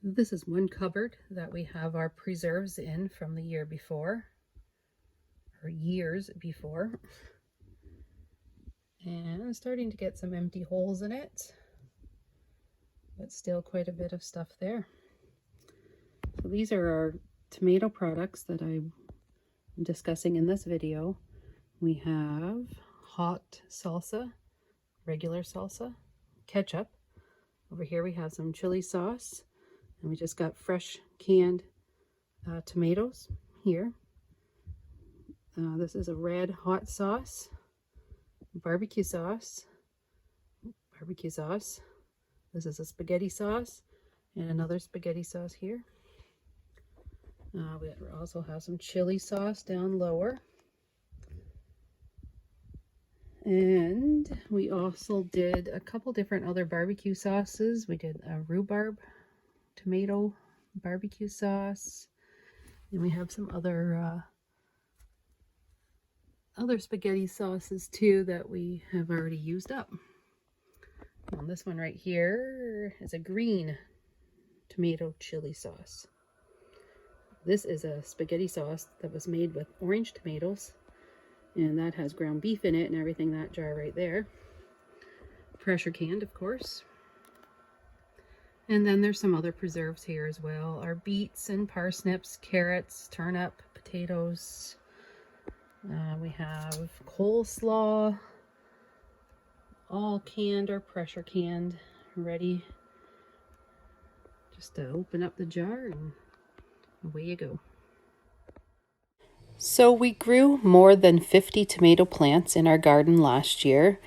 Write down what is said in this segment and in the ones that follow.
This is one cupboard that we have our preserves in from the year before, or years before. And I'm starting to get some empty holes in it, but still quite a bit of stuff there. So these are our tomato products that I'm discussing in this video. We have hot salsa, regular salsa, ketchup. Over here we have some chili sauce, and we just got fresh canned tomatoes here. This is a red hot sauce, barbecue sauce. This is a spaghetti sauce and another spaghetti sauce here. We also have some chili sauce down lower. And we also did a couple different other barbecue sauces. We did a rhubarb tomato barbecue sauce. And we have some other spaghetti sauces too that we have already used up. And this one right here is a green tomato chili sauce. This is a spaghetti sauce that was made with orange tomatoes, and that has ground beef in it and everything, that jar right there. Pressure canned, of course. And then there's some other preserves here as well. Our beets and parsnips, carrots, turnip, potatoes. We have coleslaw, all canned or pressure canned, ready just to open up the jar and away you go. So we grew more than 50 tomato plants in our garden last year,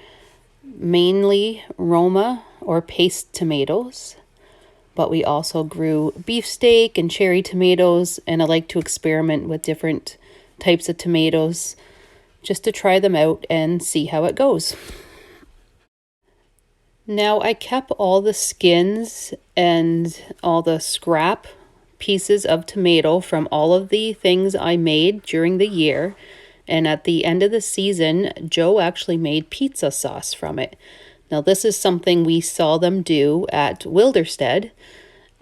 mainly Roma or paste tomatoes, but we also grew beefsteak and cherry tomatoes, and I like to experiment with different types of tomatoes just to try them out and see how it goes. Now I kept all the skins and all the scrap pieces of tomato from all of the things I made during the year, and at the end of the season Joe actually made pizza sauce from it. Now this is something we saw them do at Wilderstead,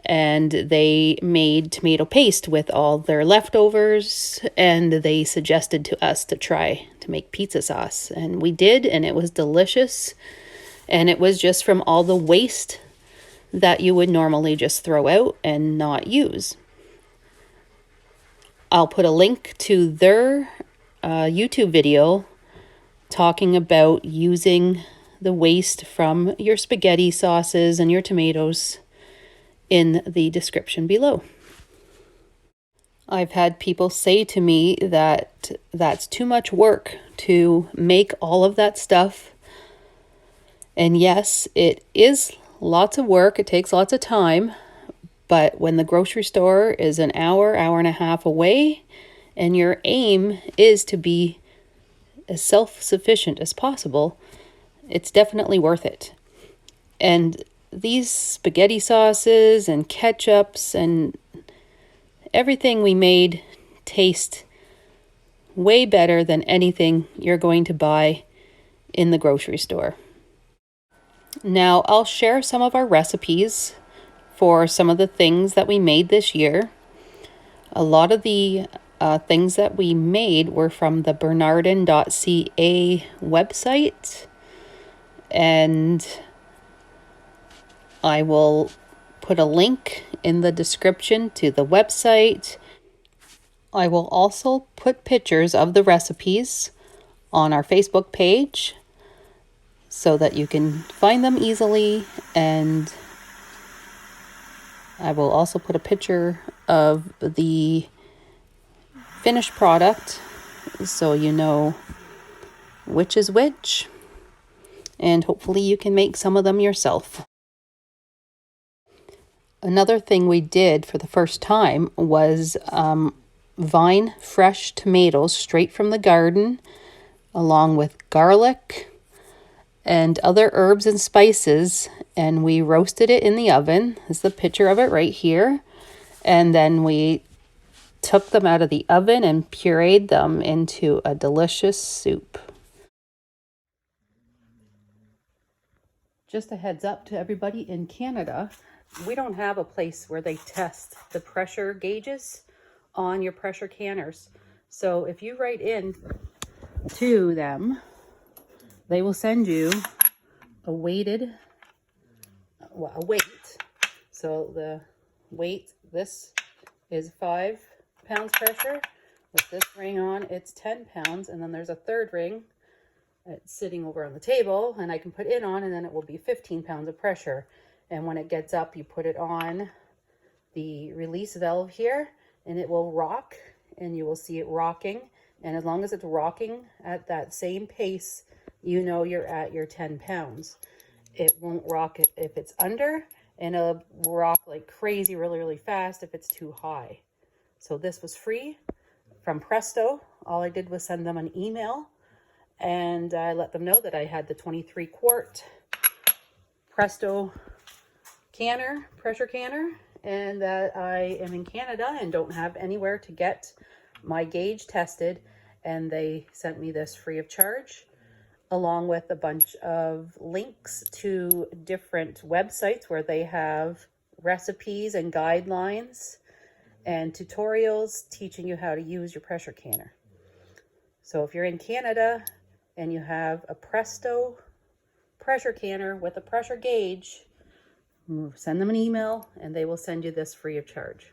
and they made tomato paste with all their leftovers, and they suggested to us to try to make pizza sauce, and we did, and it was delicious. And it was just from all the waste that you would normally just throw out and not use. I'll put a link to their YouTube video talking about using the waste from your spaghetti sauces and your tomatoes in the description below. I've had people say to me that that's too much work to make all of that stuff. And yes, it is lots of work. It takes lots of time. But when the grocery store is an hour and a half away, and your aim is to be as self-sufficient as possible, it's definitely worth it. And these spaghetti sauces and ketchups and everything we made taste way better than anything you're going to buy in the grocery store. Now, I'll share some of our recipes for some of the things that we made this year. A lot of the things that we made were from the bernardin.ca website, and I will put a link in the description to the website. I will also put pictures of the recipes on our Facebook page, so that you can find them easily, and I will also put a picture of the finished product so you know which is which, and hopefully you can make some of them yourself. Another thing we did for the first time was vine fresh tomatoes straight from the garden, along with garlic and other herbs and spices, and we roasted it in the oven. This is the picture of it right here. And then we took them out of the oven and pureed them into a delicious soup. Just a heads up to everybody in Canada, we don't have a place where they test the pressure gauges on your pressure canners. So if you write in to them, they will send you a weight. So the weight, this is 5 pounds pressure. With this ring on, it's 10 pounds. And then there's a third ring. It's sitting over on the table, and I can put it on, and then it will be 15 pounds of pressure. And when it gets up, you put it on the release valve here, and it will rock, and you will see it rocking. And as long as it's rocking at that same pace, you know you're at your 10 pounds. It won't rock it if it's under, and it'll rock like crazy really, really fast if it's too high. So this was free from Presto. All I did was send them an email, and I let them know that I had the 23 quart Presto canner, pressure canner, and that I am in Canada and don't have anywhere to get my gauge tested. And they sent me this free of charge, along with a bunch of links to different websites where they have recipes and guidelines and tutorials teaching you how to use your pressure canner. So if you're in Canada and you have a Presto pressure canner with a pressure gauge, send them an email and they will send you this free of charge.